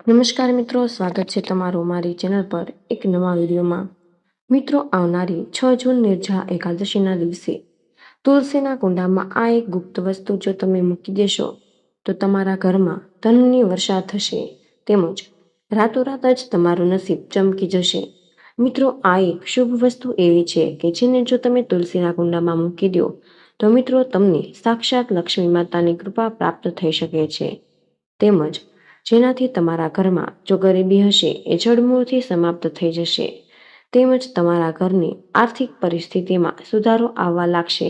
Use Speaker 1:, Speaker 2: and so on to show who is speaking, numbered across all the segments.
Speaker 1: નમસ્કાર મિત્રો, સ્વાગત છે તમારું મારી ચેનલ પર એક નવા વિડીયોમાં। મિત્રો, આવનારી 6 જૂન નિર્જળા એકાદશીના દિવસે તુલસીના કુંડામાં આ એક ગુપ્ત વસ્તુ જો તમે મૂકી દેશો તો તમારા ઘરમાં ધનની વર્ષા થશે, તેમજ રાતોરાત જ તમારું નસીબ ચમકી જશે। મિત્રો, આ એક શુભ વસ્તુ એવી છે કે જેને જો તમે તુલસીના કુંડામાં મૂકી દો તો મિત્રો તમને સાક્ષાત લક્ષ્મી માતાની કૃપા પ્રાપ્ત થઈ શકે છે, તેમજ જેનાથી તમારા ઘરમાં જો ગરીબી હશે એ જડમૂળથી સમાપ્ત થઈ જશે, તેમજ તમારા ઘરની આર્થિક પરિસ્થિતિમાં સુધારો આવવા લાગશે।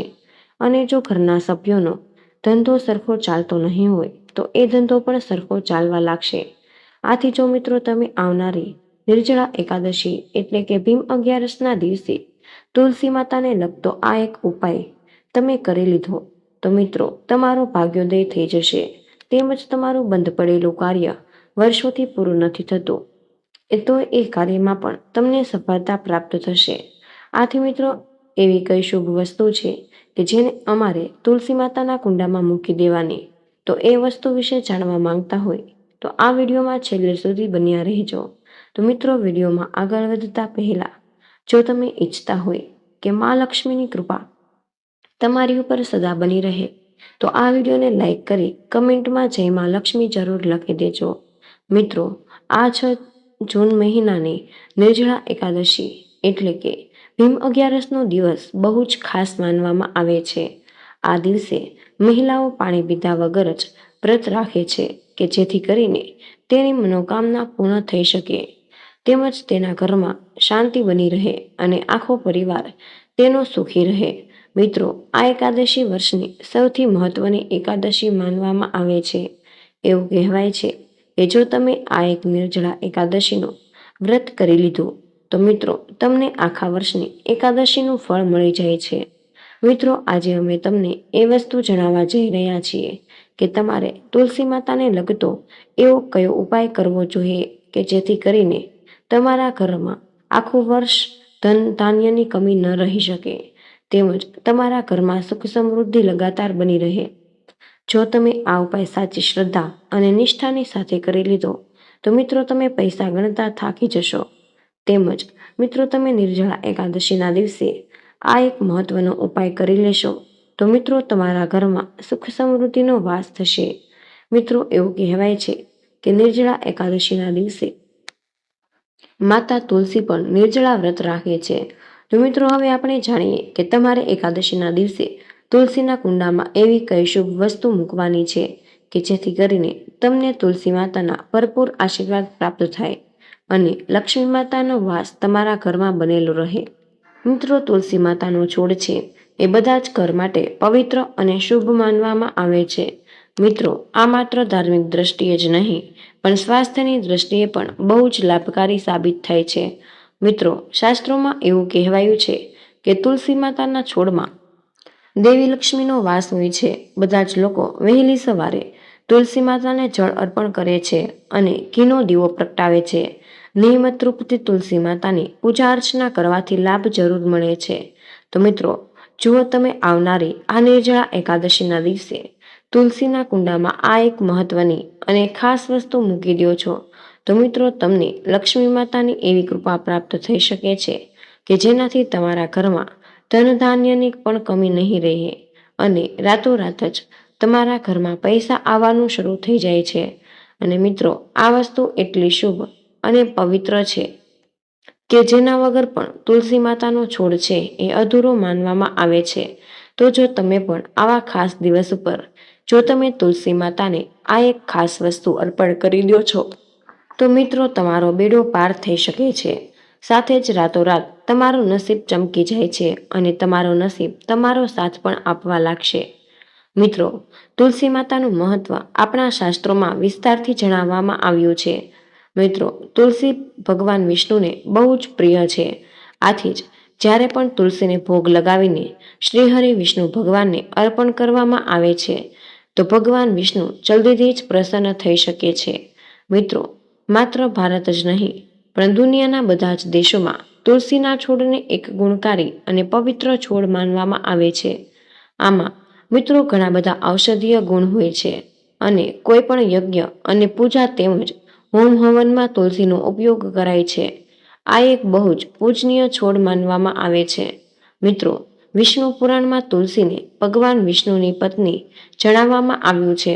Speaker 1: અને જો ઘરના સભ્યોનો ધંધો સરખો ચાલતો નહીં હોય તો એ ધંધો પણ સરખો ચાલવા લાગશે। આથી જો મિત્રો તમે આવનારી નિર્જળા એકાદશી એટલે કે ભીમ 11ના દિવસે તુલસી માતાને લગતો આ એક ઉપાય તમે કરી લીધો તો મિત્રો તમારો ભાગ્યોદય થઈ જશે, તેમજ તમારું બંધ પડેલું કાર્ય વર્ષોથી પૂરું નથી થતું તો એ કાર્યમાં પણ તમને સફળતા પ્રાપ્ત થશે। આથી મિત્રો એવી કઈ શુભ વસ્તુ છે કે જેને અમારે તુલસી માતાના કુંડામાં મૂકી દેવાની, તો એ વસ્તુ વિશે જાણવા માંગતા હોય તો આ વિડીયોમાં છેલ્લે સુધી બન્યા રહેજો। તો મિત્રો, વિડીયોમાં આગળ વધતા પહેલા જો તમે ઈચ્છતા હોય કે માં લક્ષ્મીની કૃપા તમારી ઉપર સદા બની રહે તો આ વિડીયોને લાઈક કરી કમેન્ટમાં જય માં લક્ષ્મી જરૂર લખી દેજો। મિત્રો, આ 6 જૂન મહિનાની નિર્જળા એકાદશી એટલે કે ભીમ 11નો દિવસ બહુ જ ખાસ માનવામાં આવે છે। આ દિવસે મહિલાઓ પાણી પીધા વગર જ વ્રત રાખે છે કે જેથી કરીને તેની મનોકામના પૂર્ણ થઈ શકે, તેમજ તેના ઘરમાં શાંતિ બની રહે અને આખો પરિવાર તેનો સુખી રહે। મિત્રો, આ એકાદશી વર્ષની સૌથી મહત્વની એકાદશી માનવામાં આવે છે। એવું કહેવાય છે કે જો તમે આ એક નિર્જળા એકાદશીનું વ્રત કરી લીધું તો મિત્રો તમને આખા વર્ષની એકાદશીનું ફળ મળી જાય છે। મિત્રો, આજે અમે તમને એ વસ્તુ જણાવવા જઈ રહ્યા છીએ કે તમારે તુલસી માતાને લગતો એવો કયો ઉપાય કરવો જોઈએ કે જેથી કરીને તમારા ઘરમાં આખું વર્ષ ધન ધાન્યની કમી ન રહી શકે, તેમજ તમારા ઘરમાં સુખ સમૃદ્ધિ લગાતાર બની રહે। જો તમે આ ઉપાય સાચી શ્રદ્ધા અને નિષ્ઠાની સાથે કરી લીધો તો મિત્રો તમે પૈસા ગણતા થાકી જશો, તેમજ મિત્રો તમે નિર્જળા એકાદશીના દિવસે આ એક મહત્વનો ઉપાય કરી લેશો તો મિત્રો તમારા ઘરમાં સુખ સમૃદ્ધિનો વાસ થશે। મિત્રો, એવું કહેવાય છે કે નિર્જળા એકાદશીના દિવસે માતા તુલસી પણ નિર્જળા વ્રત રાખે છે। તો મિત્રો હવે આપણે જાણીએ કે તમારે એકાદશીના દિવસે તુલસીના કુંડામાં એવી કઈ શુભ વસ્તુ મૂકવાની છે કે જેથી કરીને તમને તુલસી માતાના ભરપૂર આશીર્વાદ પ્રાપ્ત થાય અને લક્ષ્મી માતાનો વાસ તમારા ઘરમાં બનેલો રહે। મિત્રો, તુલસી માતાનો છોડ છે એ બધા જ ઘર માટે પવિત્ર અને શુભ માનવામાં આવે છે। મિત્રો, આ માત્ર ધાર્મિક દ્રષ્ટિએ જ નહીં પણ સ્વાસ્થ્યની દ્રષ્ટિએ પણ બહુ જ લાભકારી સાબિત થાય છે। મિત્રો, શાસ્ત્રોમાં એવું કહેવાયું છે કે તુલસી માતાના છોડમાં દેવી લક્ષ્મીનો વાસ હોય છે। બધા જ લોકો વહેલી સવારે તુલસી માતાને જળ અર્પણ કરે છે અને ઘીનો દીવો પ્રગટાવે છે। નિયમિત રૂપથી તુલસી માતાની પૂજા અર્ચના કરવાથી લાભ જરૂર મળે છે। તો મિત્રો, જુઓ તમે આવનારી આ નિર્જળા એકાદશીના દિવસે તુલસીના કુંડામાં આ એક મહત્વની અને ખાસ વસ્તુ મૂકી દો છો તો મિત્રો તમને લક્ષ્મી માતાની એવી કૃપા પ્રાપ્ત થઈ શકે છે કે જેનાથી તમારા ઘરમાં ધન ધાન્યની પણ કમી નહીં રહે અને રાતોરાત જ તમારા ઘરમાં પૈસા આવવાનું શરૂ થઈ જાય છે। અને મિત્રો, આ વસ્તુ એટલી શુભ અને પવિત્ર છે કે જેના વગર પણ તુલસી માતાનો છોડ છે એ અધૂરો માનવામાં આવે છે। તો જો તમે પણ આવા ખાસ દિવસ ઉપર જો તમે તુલસી માતાને આ એક ખાસ વસ્તુ અર્પણ કરી દો છો તો મિત્રો તમારો બેડો પાર થઈ શકે છે, સાથે જ રાતોરાત તમારું નસીબ ચમકી જાય છે અને તમારો નસીબ તમારો સાથ પણ આપવા લાગશે। મિત્રો, તુલસી માતાનું મહત્વ આપણા શાસ્ત્રોમાં વિસ્તારથી જણાવવામાં આવ્યું છે। મિત્રો, તુલસી ભગવાન વિષ્ણુને બહુ જ પ્રિય છે, આથી જ જ્યારે પણ તુલસીને ભોગ લગાવીને શ્રીહરિ વિષ્ણુ ભગવાનને અર્પણ કરવામાં આવે છે તો ભગવાન વિષ્ણુ જલ્દીથી જ પ્રસન્ન થઈ શકે છે। મિત્રો, માત્ર ભારત જ નહીં પણ દુનિયાના બધા જ દેશોમાં તુલસીના છોડને એક ગુણકારી અને પવિત્ર છોડ માનવામાં આવે છે। આમાં મિત્રો ઘણા બધા ઔષધીય ગુણ હોય છે અને કોઈ પણ યજ્ઞ અને પૂજા તેમજ હોમ હવનમાં તુલસીનો ઉપયોગ કરાય છે. આ એક બહુ જ પૂજનીય છોડ માનવામાં આવે છે. મિત્રો, વિષ્ણુ પુરાણમાં તુલસીને ભગવાન વિષ્ણુની પત્ની જણાવવામાં આવ્યું છે.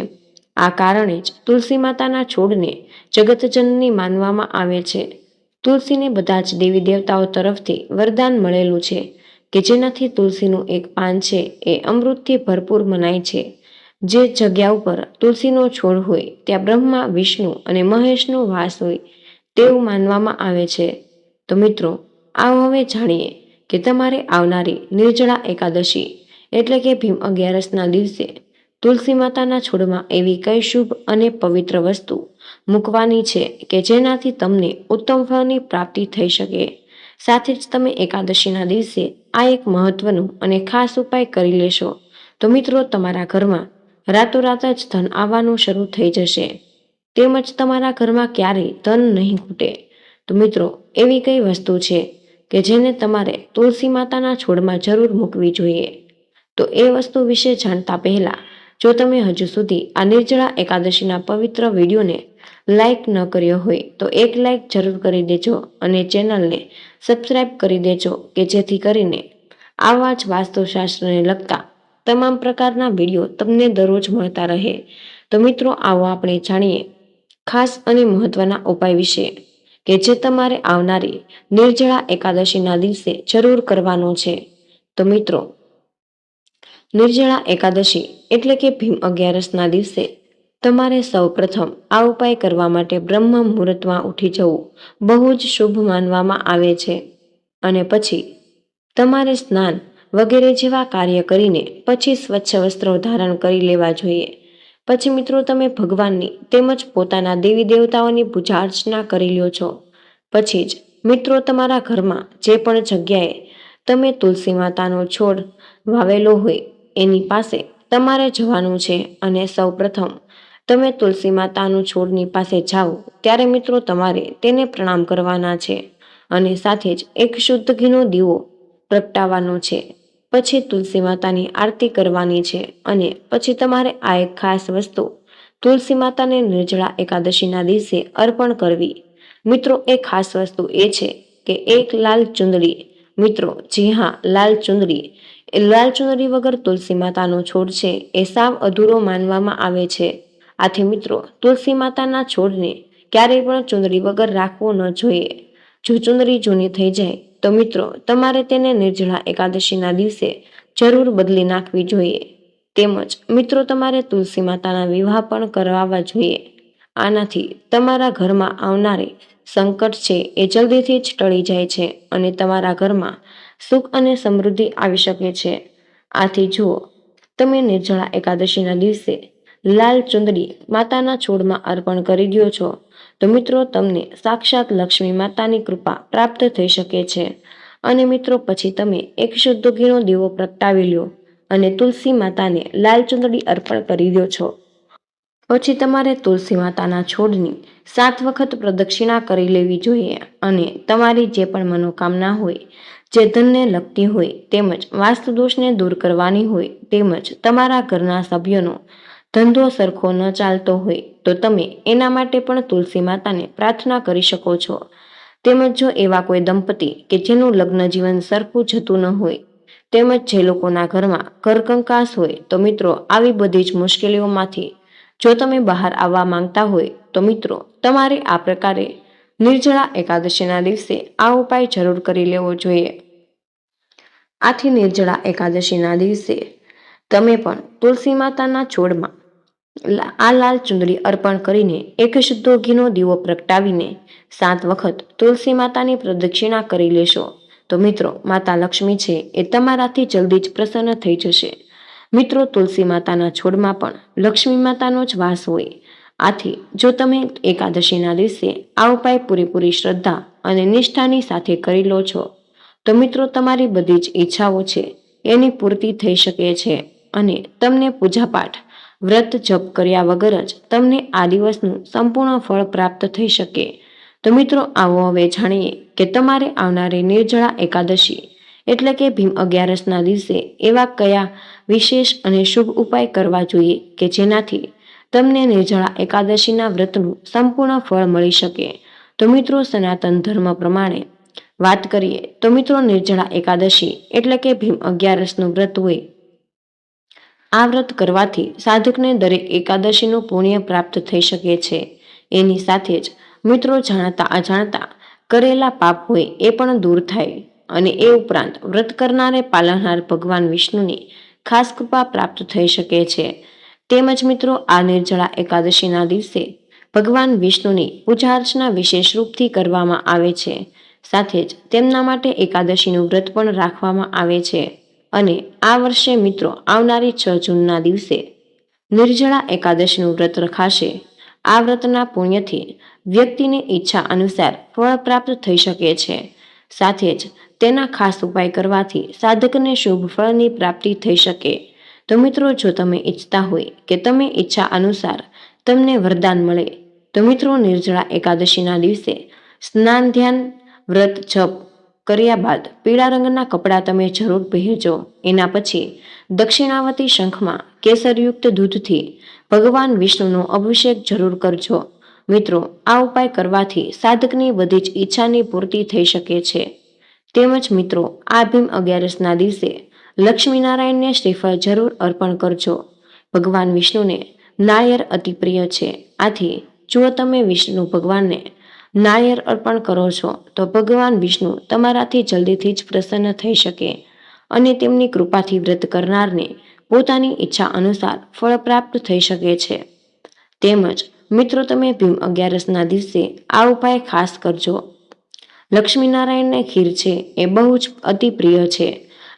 Speaker 1: આ કારણે જ તુલસી માતાના છોડને જગતજનની માનવામાં આવે છે. તુલસીને બધા જ દેવી દેવતાઓ તરફથી વરદાન મળેલું છે કે જેનાથી તુલસીનું એક પાન છે એ અમૃતથી ભરપૂર મનાય છે. જે જગ્યા ઉપર તુલસીનો છોડ હોય ત્યાં બ્રહ્મા, વિષ્ણુ અને મહેશનો વાસ હોય તેવું માનવામાં આવે છે. તો મિત્રો, આવો હવે જાણીએ કે તમારે આવનારી નિર્જળા એકાદશી એટલે કે ભીમ અગિયારસના દિવસે તુલસી માતાના છોડમાં એવી કઈ શુભ અને પવિત્ર વસ્તુ મૂકવાની છે કે જેનાથી તમને ઉત્તમ ફળની પ્રાપ્તિ થઈ શકે. સાથે જ તમે એકાદશીના દિવસે આ એક મહત્વનું અને ખાસ ઉપાય કરી લેશો તો મિત્રો, તમારા ઘરમાં રાતોરાત જ ધન આવવાનું શરૂ થઈ જશે. તેમજ તમારા ઘરમાં ક્યારેય ધન નહીં ખૂટે. તો મિત્રો, એવી કઈ વસ્તુ છે કે જેને તમારે તુલસી માતાના છોડમાં જરૂર મૂકવી જોઈએ? તો એ વસ્તુ વિશે જાણતા પહેલા જો તમે હજુ સુધી આ નિર્જળા એકાદશીના પવિત્ર વિડીયોને લાઈક ન કર્યો હોય તો એક લાઈક જરૂર કરી દેજો અને ચેનલને સબસ્ક્રાઈબ કરી દેજો કે જેથી કરીને આવા જ વાસ્તુશાસ્ત્રને લગતા તમામ પ્રકારના વિડીયો તમને દરરોજ મળતા રહે. તો મિત્રો, આવો આપણે જાણીએ ખાસ અને મહત્વના ઉપાય વિશે કે જે તમારે આવનારી નિર્જળા એકાદશીના દિવસે જરૂર કરવાનો છે. તો મિત્રો, નિર્જળા એકાદશી એટલે કે ભીમ અગિયારસના દિવસે તમારે સૌ પ્રથમ આ ઉપાય કરવા માટે બ્રહ્મ મુહૂર્તમાં ઉઠી જવું બહુ જ શુભ માનવામાં આવે છે. અને પછી તમારે સ્નાન વગેરે જેવા કાર્ય કરીને પછી સ્વચ્છ વસ્ત્રો ધારણ કરી લેવા જોઈએ. પછી મિત્રો, તમે ભગવાનની તેમજ પોતાના દેવી દેવતાઓની પૂજા અર્ચના કરી લ્યો છો. પછી જ મિત્રો, તમારા ઘરમાં જે પણ જગ્યાએ તમે તુલસી માતાનો છોડ વાવેલો હોય એની પાસે તમારે જવાનું છે અને સૌ પ્રથમ તમે તુલસી માતાનું છોડની પાસે જાઓ ત્યારે મિત્રો તમારે તેને પ્રણામ કરવાના છે અને સાથે જ એક શુદ્ધ ઘીનો દીવો પ્રગટાવવાનો છે. પછી તુલસી માતાની આરતી કરવાની છે અને પછી તમારે આ એક ખાસ વસ્તુ તુલસી માતાને નિર્જળા એકાદશીના દિવસે અર્પણ કરવી. મિત્રો, એ ખાસ વસ્તુ એ છે કે એક લાલ ચુંદડી. મિત્રો, જી હા, લાલ ચુંદડી. એ લાલ ચુંદડી વગર તુલસી માતાનો છોડ છે એ સાવ અધૂરો માનવામાં આવે છે. આથી મિત્રો, તુલસી માતાના છોડને ક્યારેય પણ ચુંદડી વગર રાખવો ન જોઈએ. જો ચુંદડી જૂની થઈ જાય તો મિત્રો તમારે તેને નિર્જળા એકાદશીના દિવસે જરૂર બદલી નાખવી જોઈએ. તેમજ મિત્રો, તમારે તુલસી માતાના વિવાહ પણ કરાવવા જોઈએ. આનાથી તમારા ઘરમાં આવનારી સંકટ છે એ જલ્દીથી જ ટળી જાય છે અને તમારા ઘરમાં સુખ અને સમૃદ્ધિ આવી શકે છે. આથી જુઓ, તમે નિર્જળા એકાદશીના દિવસે લાલ ચુંદડી માતાના છોડમાં અર્પણ કરી દો છો તો મિત્રો તમને સાક્ષાત લક્ષ્મી માતાની કૃપા પ્રાપ્ત થઈ શકે છે. અને મિત્રો, પછી તમે એક શુદ્ધ ઘીનો દીવો પ્રગટાવી લ્યો અને તુલસી માતાને લાલ ચુંદડી અર્પણ કરી દો છો. પછી તમારે તુલસી માતાના છોડની 7 વખત પ્રદક્ષિણા કરી લેવી જોઈએ અને તમારી જે પણ મનોકામના હોય, જે ધનને લગતી હોય તેમજ વાસ્તુ દોષને દૂર કરવાની હોય તેમજ તમારા ઘરના સભ્યોનો ધંધો સરખો ન ચાલતો હોય તો તમે એના માટે પણ તુલસી માતાને પ્રાર્થના કરી શકો છો. તેમજ જો એવા કોઈ દંપતી કે જેનું લગ્ન જીવન સરખું જતું ન હોય તેમજ જે લોકોના ઘરમાં ઘરકંકાસ હોય તો મિત્રો, આવી બધી જ મુશ્કેલીઓમાંથી જો તમે બહાર આવવા માંગતા હોય તો મિત્રો તમારે આ પ્રકારે નિર્જળા એકાદશીના દિવસે આ ઉપાય જરૂર કરી લેવો જોઈએ. આથી નિર્જળા એકાદશીના દિવસે તમે પણ તુલસી માતાના છોડમાં આ લાલ ચુંદડી અર્પણ કરીને એક શુદ્ધ ઘીનો દીવો પ્રગટાવીને 7 વખત તુલસી માતાની પ્રદક્ષિણા કરી લેશો તો મિત્રો, માતા લક્ષ્મી છે એ તમારાથી જલ્દી જ પ્રસન્ન થઈ જશે. મિત્રો, તુલસી માતાના છોડમાં પણ લક્ષ્મી માતાનો જ વાસ હોય. આથી જો તમે એકાદશીના દિવસે આ ઉપાય પૂરેપૂરી શ્રદ્ધા અને નિષ્ઠાની સાથે કરી લો છો તો મિત્રો તમારી બધી જ ઈચ્છાઓ છે એની પૂર્તિ થઈ શકે છે અને તમને પૂજાપાઠ, વ્રત જપ કર્યા વગર જ તમને આ દિવસનું સંપૂર્ણ ફળ પ્રાપ્ત થઈ શકે. તો મિત્રો, આવો હવે જાણીએ કે તમારે આવનારી નિર્જળા એકાદશી એટલે કે ભીમ અગિયારસના દિવસે એવા કયા વિશેષ અને શુભ ઉપાય કરવા જોઈએ કે જેનાથી તમને નિર્જળા એકાદશીના વ્રતનું સંપૂર્ણ ફળ મળી શકે. તો મિત્રો, સનાતન ધર્મ પ્રમાણે વાત કરીએ તો મિત્રો, નિર્જળા એકાદશી એટલે કે ભીમ 11નું વ્રત હોય. આ વ્રત કરવાથી સાધકને દરેક એકાદશીનું પુણ્ય પ્રાપ્ત થઈ શકે છે. એની સાથે જ મિત્રો, જાણતા અજાણતા કરેલા પાપ હોય એ પણ દૂર થાય અને એ ઉપરાંત વ્રત કરનારે પાલનહાર ભગવાન વિષ્ણુની ખાસ કૃપા પ્રાપ્ત થઈ શકે છે. તેમજ મિત્રો, આ નિર્જળા એકાદશીના દિવસે ભગવાન વિષ્ણુની પૂજા અર્ચના વિશેષ રૂપથી કરવામાં આવે છે. સાથે જ તેમના માટે એકાદશીનું વ્રત પણ રાખવામાં આવે છે. અને આ વર્ષે મિત્રો, આવનારી 6 જૂનના દિવસે નિર્જળા એકાદશીનું વ્રત રખાશે. આ વ્રતના પુણ્યથી વ્યક્તિને ઈચ્છા અનુસાર ફળ પ્રાપ્ત થઈ શકે છે. સાથે જ તેના ખાસ ઉપાય કરવાથી સાધકને શુભ ફળની પ્રાપ્તિ થઈ શકે. તો મિત્રો, જો તમે ઈચ્છતા હોય કે તમે ઈચ્છા અનુસાર તમને વરદાન મળે, તો મિત્રો, નિર્જળા એકાદશીના દિવસે સ્નાન, ધ્યાન, વ્રત, જપ કર્યા બાદ પીળા રંગના કપડાં તમે જરૂર પહેરજો. એના પછી દક્ષિણાવતી શંખમાં કેસરયુક્ત દૂધથી ભગવાન વિષ્ણુનો અભિષેક જરૂર કરજો. મિત્રો, આ ઉપાય કરવાથી સાધકની બધી જ ઈચ્છાની પૂર્તિ થઈ શકે છે. તેમજ મિત્રો, આ ભીમ 11ના દિવસે લક્ષ્મીનારાયણને શ્રીફળ જરૂર અર્પણ કરજો. ભગવાન વિષ્ણુને નાળિયેર અતિ પ્રિય છે. આથી જો તમે વિષ્ણુ ભગવાનને નાળિયેર અર્પણ કરો છો તો ભગવાન વિષ્ણુ તમારાથી જલ્દીથી જ પ્રસન્ન થઈ શકે અને તેમની કૃપાથી વ્રત કરનારને પોતાની ઈચ્છા અનુસાર ફળ પ્રાપ્ત થઈ શકે છે. તેમજ મિત્રો, તમે ભીમ 11ના દિવસે આ ઉપાય ખાસ કરજો. લક્ષ્મીનારાયણને ખીર છે એ બહુ જ અતિ પ્રિય છે.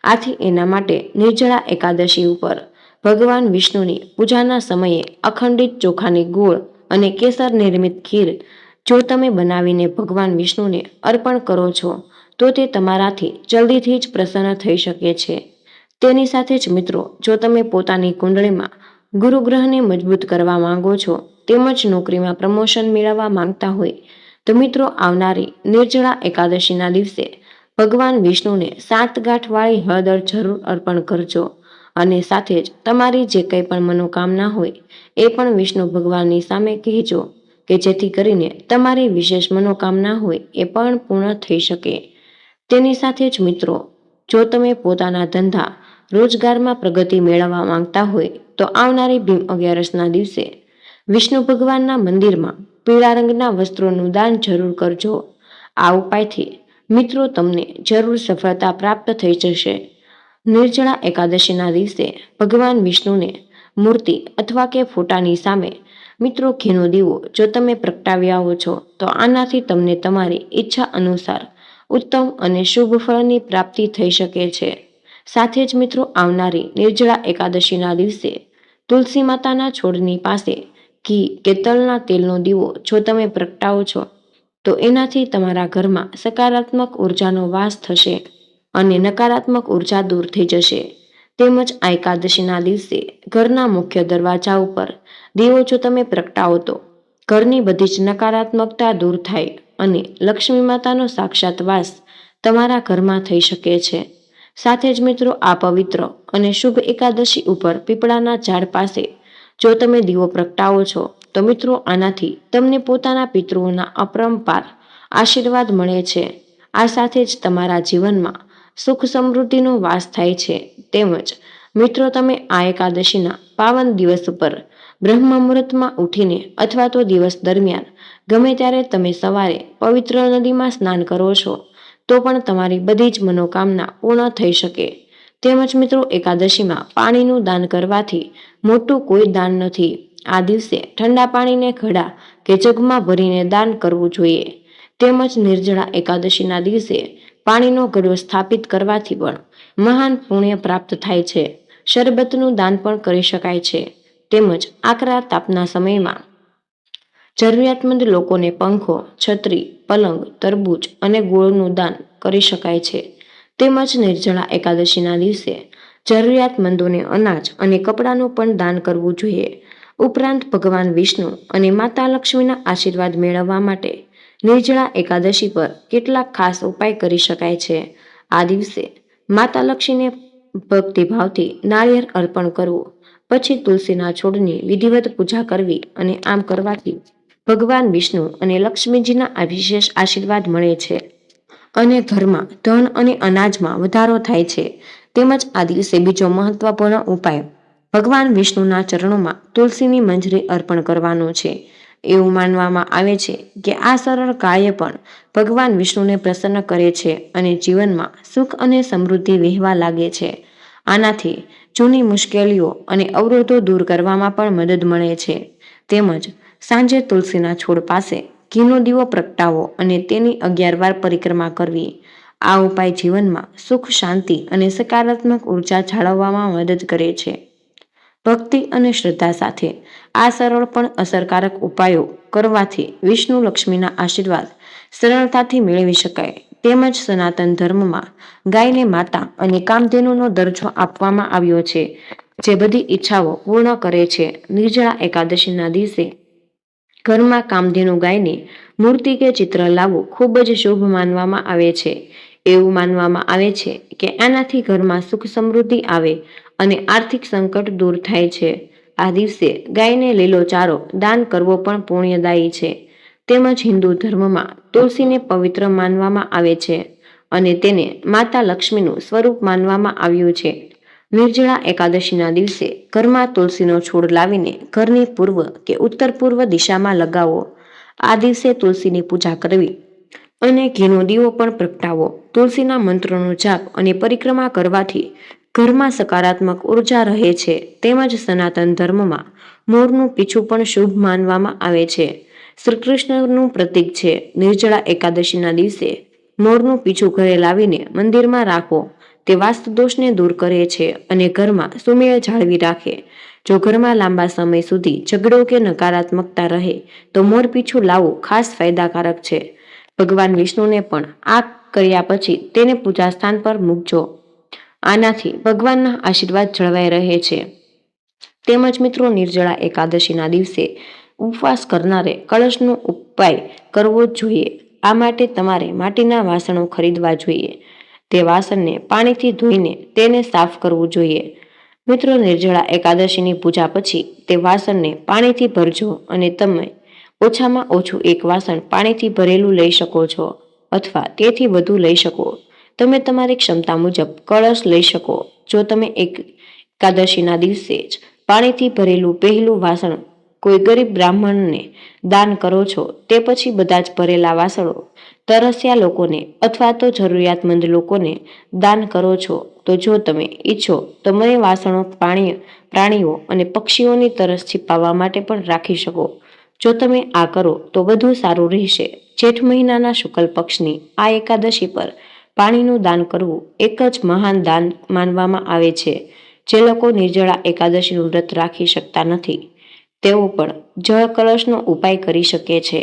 Speaker 1: આથી એના માટે નિર્જળા એકાદશી ઉપર ભગવાન વિષ્ણુની પૂજાના સમયે અખંડિત ચોખાની ગોળ અને કેસર નિર્મિત ખીર જો તમે બનાવીને ભગવાન વિષ્ણુને અર્પણ કરો છો તો તે તમારાથી જલ્દીથી જ પ્રસન્ન થઈ શકે છે. તેની સાથે જ મિત્રો, જો તમે પોતાની કુંડળીમાં ગુરુ ગ્રહને મજબૂત કરવા માંગો છો તેમજ નોકરીમાં પ્રમોશન મેળવવા માંગતા હોય તો મિત્રો, આવનારી નિર્જળા એકાદશીના દિવસે ભગવાન વિષ્ણુને 7 ગાંઠવાળી હળદર જરૂર અર્પણ કરજો. અને સાથે જ તમારી જે કંઈ પણ મનોકામના હોય એ પણ વિષ્ણુ ભગવાનની સામે કહેજો કે જેથી કરીને તમારી વિશેષ મનોકામના હોય એ પણ પૂર્ણ થઈ શકે. તેની સાથે જ મિત્રો, જો તમે પોતાના ધંધા રોજગારમાં પ્રગતિ મેળવવા માંગતા હોય તો આવનારી ભીમ 11ના દિવસે વિષ્ણુ ભગવાનના મંદિરમાં પીળા રંગના વસ્ત્રોનું દાન જરૂર કરજો. આ ઉપાયથી મિત્રો, તમને જરૂર સફળતા પ્રાપ્ત થઈ જશે. નિર્જળા એકાદશીના દિવસે ભગવાન વિષ્ણુને મૂર્તિ અથવા કે ફોટાની સામે મિત્રો, ઘીનો દીવો જો તમે પ્રગટાવ્યા છો તો આનાથી તમને તમારી ઈચ્છા અનુસાર ઉત્તમ અને શુભ ફળની પ્રાપ્તિ થઈ શકે છે. સાથે જ મિત્રો, આવનારી નિર્જળા એકાદશીના દિવસે તુલસી માતાના છોડની પાસે ઘી કે તલના તેલનો દીવો જો તમે પ્રગટાવો છો તો એનાથી તમારા ઘરમાં સકારાત્મક ઉર્જાનો વાસ થશે અને નકારાત્મક ઉર્જા દૂર થઈ જશે. તેમજ આ એકાદશીના દિવસે ઘરના મુખ્ય દરવાજા ઉપર દીવો જો તમે પ્રગટાવો તો ઘરની બધી જ નકારાત્મકતા દૂર થાય અને લક્ષ્મી માતાનો સાક્ષાત વાસ તમારા ઘરમાં થઈ શકે છે. સાથે જ મિત્રો, આ પવિત્ર અને શુભ એકાદશી ઉપર પીપળાના ઝાડ પાસે જો તમે દીવો પ્રગટાવો છો તો મિત્રો, આનાથી તમને પોતાના પિતૃઓના અપરંપાર આશીર્વાદ મળે છે. આ સાથે જ તમારા જીવનમાં સુખ સમૃદ્ધિનો વાસ થાય છે. તેમજ મિત્રો, તમે આ એકાદશીના પાવન દિવસ પર બ્રહ્મ મુહૂર્તમાં ઉઠીને અથવા તો દિવસ દરમિયાન ગમે ત્યારે તમે સવારે પવિત્ર નદીમાં સ્નાન કરો છો તો પણ તમારી બધી જ મનોકામના પૂર્ણ થઈ શકે. તેમજ મિત્રો, એકાદશીમાં પાણીનું દાન કરવાથી મોટું કોઈ દાન નથી. આ દિવસે ઠંડા પાણીને ઘડા કે જગમાં ભરીને દાન કરવું જોઈએ. તેમજ નિર્જળા એકાદશીના દિવસે પાણીનો ઘડો સ્થાપિત કરવાથી પણ મહાન પુણ્ય પ્રાપ્ત થાય છે. શરબતનું દાન પણ કરી શકાય છે. તેમજ આકરા તાપના સમયમાં જરૂરિયાતમંદ લોકોને પંખો, છત્રી, પલંગ, તરબૂચ અને ગોળનું દાન કરી શકાય છે. તેમજ નિર્જળા એકાદશીના દિવસે જરૂરિયાતમંદોને અનાજ અને કપડાનું પણ દાન કરવું જોઈએ. ઉપરાંત ભગવાન વિષ્ણુ અને માતા લક્ષ્મીના આશીર્વાદ મેળવવા માટે નિર્જળા એકાદશી પર કેટલાક ખાસ ઉપાય કરી શકાય છે. આ દિવસે માતા લક્ષ્મીને ભક્તિભાવથી નાળિયેર અર્પણ કરવું, પછી તુલસીના છોડની વિધિવત પૂજા કરવી અને આમ કરવાથી ભગવાન વિષ્ણુ અને લક્ષ્મીજીના આ વિશેષ આશીર્વાદ મળે છે અને ઘરમાં ધન અને અનાજમાં વધારો થાય છે. તેમજ આ દિવસે બીજો મહત્વપૂર્ણ ઉપાય ભગવાન વિષ્ણુના ચરણોમાં તુલસીની મંજરી અર્પણ કરવાનો છે. એવું માનવામાં આવે છે કે આ સરળ કાર્ય પણ ભગવાન વિષ્ણુને પ્રસન્ન કરે છે અને જીવનમાં સુખ અને સમૃદ્ધિ વહેવા લાગે છે. આનાથી જૂની મુશ્કેલીઓ અને અવરોધો દૂર કરવામાં પણ મદદ મળે છે. તેમજ સાંજે તુલસીના છોડ પાસે ઘીનો દીવો પ્રગટાવો અને તેની 11 વાર પરિક્રમા કરવી. આ ઉપાય જીવનમાં સુખ, શાંતિ અને સકારાત્મક ઉર્જા જાળવવામાં મદદ કરે છે. ભક્તિ અને શ્રદ્ધા સાથે આ સરળ પણ અસરકારક ઉપાયો કરવાથી વિષ્ણુ લક્ષ્મીના આશીર્વાદ સરળતાથી મેળવી શકાય. તેમજ સનાતન ધર્મમાં ગાયને માતા અને કામધેનુનો દરજ્જો આપવામાં આવ્યો છે, જે બધી ઈચ્છાઓ પૂર્ણ કરે છે. નિર્જળા એકાદશીના દિવસે ઘરમાં કામધેનુ ગાયની મૂર્તિ કે ચિત્ર લાવવું ખૂબ જ શુભ માનવામાં આવે છે. એવું માનવામાં આવે છે કે આનાથી ઘરમાં સુખ સમૃદ્ધિ આવે અને આર્થિક સંકટ દૂર થાય છે. આ દિવસે ગાયને લીલો ચારો દાન કરવો પણ પુણ્યદાયી છે. તેમજ હિન્દુ ધર્મમાં તુલસીને પવિત્ર માનવામાં આવે છે અને તેને માતા લક્ષ્મીનું સ્વરૂપ માનવામાં આવ્યું છે. નિર્જળા એકાદશીના દિવસે ઘરમાં તુલસીનો છોડ લાવીને ઘરની પૂર્વ કે ઉત્તર પૂર્વ દિશામાં લગાવો. આ દિવસે તુલસીની પૂજા કરવી અને ઘીનો દીવો પણ પ્રગટાવો. તુલસીના મંત્રોનો જાપ અને પરિક્રમા કરવાથી ઘરમાં સકારાત્મક ઉર્જા રહે છે. તેમજ સનાતન ધર્મમાં મોરનું પીછું પણ શુભ માનવામાં આવે છે. શ્રી કૃષ્ણનું પ્રતીક છે. નિર્જળા એકાદશીના દિવસે મોરનું પીછું ઘરે લાવીને મંદિરમાં રાખો. તે વાસ્તુ દોષને દૂર કરે છે અને ઘરમાં સુમેળ જાળવી રાખે. જો ઘરમાં લાંબા સમય સુધી ઝઘડો કે નકારાત્મકતા રહે તો મોર પીછું લાવવું ખાસ ફાયદાકારક છે. ભગવાન વિષ્ણુને પણ આ કર્યા પછી તેને પૂજા સ્થાન પર મૂકજો. આનાથી ભગવાનના આશીર્વાદ જળવાઈ રહે છે. તેમજ મિત્રો, નિર્જળા એકાદશીના દિવસે ઉપવાસ કરનારે કળશનો ઉપાય કરવો જ જોઈએ. આ માટે તમારે માટીના વાસણો ખરીદવા જોઈએ. તે વાસણને પાણીથી ધોઈને તેને સાફ કરવું જોઈએ. મિત્રો, નિર્જળા એકાદશીની પૂજા પછી તે વાસણને પાણીથી ભરજો અને તમે ઓછામાં ઓછું એક વાસણ પાણીથી ભરેલું લઈ શકો છો અથવા તેથી વધુ લઈ શકો. તમે તમારી ક્ષમતા મુજબ કળશ લઈ શકો. જો તમે એકાદશીના દિવસે જ પાણીથી ભરેલું પહેલું વાસણ કોઈ ગરીબ બ્રાહ્મણને દાન કરો છો, તે પછી બધા જ ભરેલા વાસણો તરસ્યા લોકોને અથવા તો જરૂરિયાતમંદ લોકોને દાન કરો છો, તો જો તમે ઈચ્છો તો મને વાસણો પ્રાણીઓ અને પક્ષીઓની તરસ છીપાવવા માટે પણ રાખી શકો. જો તમે આ કરો તો વધુ સારું રહેશે. જેઠ મહિનાના શુક્લ પક્ષની આ એકાદશી પર પાણીનું દાન કરવું એક જ મહાન દાન માનવામાં આવે છે. જે લોકો નિર્જળા એકાદશીનું વ્રત રાખી શકતા નથી, તેઓ પણ જળ કળશનો ઉપાય કરી શકે છે.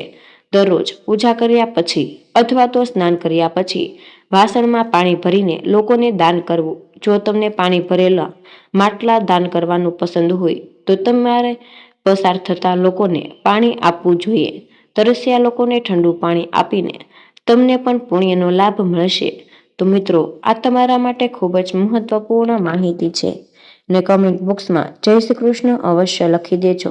Speaker 1: દરરોજ પૂજા કર્યા પછી અથવા તો સ્નાન કર્યા પછી વાસણમાં પાણી ભરીને લોકોને દાન કરવું. જો તમને પાણી ભરેલા માટલા દાન કરવાનું પસંદ હોય તો તમારે પસાર થતા લોકોને પાણી આપવું જોઈએ. તરસ્યા લોકોને ઠંડુ પાણી આપીને તમને પણ પુણ્યનો લાભ મળશે. તો મિત્રો, આ તમારા માટે ખૂબ જ મહત્વપૂર્ણ માહિતી છે ને કમેન્ટ બોક્સમાં જય શ્રી કૃષ્ણ અવશ્ય લખી દેજો.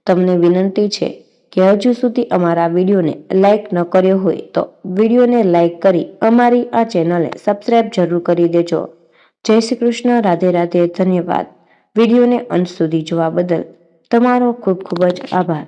Speaker 1: તમને વિનંતી છે કે હજુ સુધી અમારા વિડીયોને લાઈક ન કર્યો હોય તો વિડીયોને લાઈક કરી અમારી આ ચેનલને સબસ્ક્રાઈબ જરૂર કરી દેજો. જય શ્રી કૃષ્ણ. રાધે રાધે. ધન્યવાદ. વિડીયોને અંત સુધી જોવા બદલ તમારો ખૂબ ખૂબ જ આભાર.